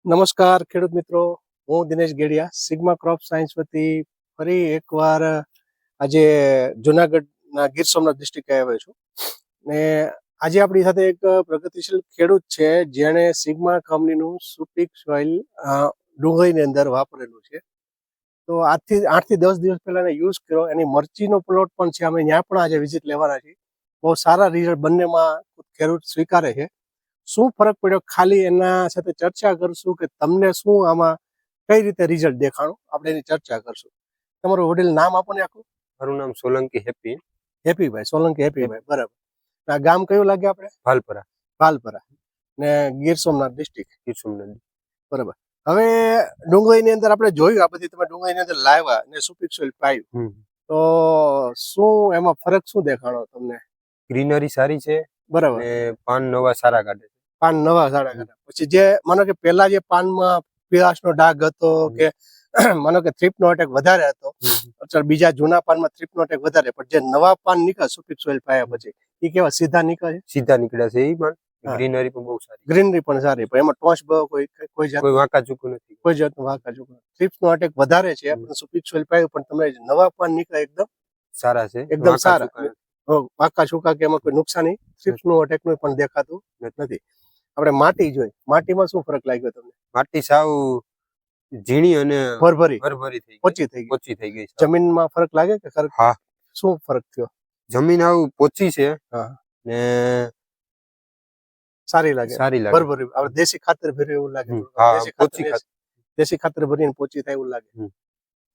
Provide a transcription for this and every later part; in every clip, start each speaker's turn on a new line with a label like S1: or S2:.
S1: નમસ્કાર ખેડૂત મિત્રો, હું Dinesh Gediya sigma crop science વતી ફરી એકવાર આજે જુનાગઢના ગીર સોમનાથ ડિસ્ટ્રિક્ટે આવ્યો છું ને આજે આપણી સાથે એક પ્રગતિશીલ ખેડૂત છે જેણે સિગ્મા કંપનીનું સુપીક સોઇલ ડુંગળીની અંદર વાપરેલું છે. તો આજથી 8 થી 10 દિવસ પહેલા એને યુઝ કર્યો. એની મરચીનો પ્લોટ પણ છે, અમે ત્યાં પણ આજે વિઝિટ લેવાના છીએ. બહુ સારા રિઝલ્ટ બંનેમાં ખેડૂત સ્વીકારે છે. શું ફરક પડ્યો ખાલી એના સાથે ચર્ચા કરશું કે તમને શું આમાં કઈ રીતે રિઝલ્ટ દેખાણું, આપણે એની ચર્ચા કરશું. તમારું વડીલ નામ આપો ને આખું.
S2: મારું નામ સોલંકી
S1: હેપીભાઈ, સોલંકી હેપીભાઈ, બરાબર. આ ગામ કયું લાગે આપણે? ભાલપરા ને ગીર સોમનાથ ડિસ્ટ્રિક્ટ. બરાબર. હવે ડુંગળીની અંદર આપણે જોયું, આ બધી તમે ડુંગળીની અંદર લાવ્યા ને સુપીક સોઇલ પાયું, તો શું એમાં ફરક શું દેખાણો તમને?
S2: ગ્રીનરી સારી છે,
S1: બરાબર.
S2: પાન નવા સારા કાઢે.
S1: પછી જે માનો કે પેલા જે પાનમાં પીળાશનો ડાઘ હતો કે માનો કે થ્રીપનો અટેક વધારે હતો, અત્યારે બીજા જૂના પાનમાં થ્રીપનો અટેક વધારે, પણ જે નવા પાન નીકળે સુપીક સોઇલ પાયા પછી એ કેવા સીધા નીકળ્યા છે. એ પણ ગ્રીનરી પણ બહુ સારી, ગ્રીનરી પણ સારી, પણ એમાં ટોચ કોઈ વાંકા ચૂકું નથી, કોઈ જાતનું વાંકા ચૂકું. થ્રીપનો અટેક વધારે છે પણ સુપીક સોઇલ પાયું પણ તમે નવા પાન નીકળે એકદમ સારા છે, એકદમ સારા. વાંકા ચૂકા કે એમાં કોઈ નુકસાની થ્રીપ્સનું અટેકનું પણ દેખાતું નથી. આપણે માટી જોઈ, માટીમાં શું ફરક લાગ્યો તમને?
S2: માટી સાવ ઝીણી અને
S1: ભરભરી પોચી થઈ ગઈ. જમીનમાં ફરક લાગે કે ખરેખર?
S2: હા.
S1: શું ફરક થયો?
S2: જમીન આવું પોચી છે ને
S1: સારી લાગે, ભરભરી. આપણે દેશી ખાતર ભર્યું એવું લાગે. દેશી ખાતર ભરીને પોચી થાય એવું લાગે.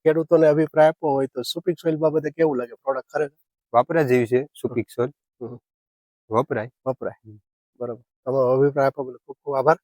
S1: ખેડૂતોને અભિપ્રાય આપવો હોય તો સુપીક સોઇલ બાબતે કેવું લાગે પ્રોડક્ટ? ખરેખર
S2: વાપરા જેવી છે સુપીક સોઇલ, વપરાય.
S1: બરાબર. તમારો અભિપ્રાય આપવા બદલ ખૂબ ખૂબ આભાર.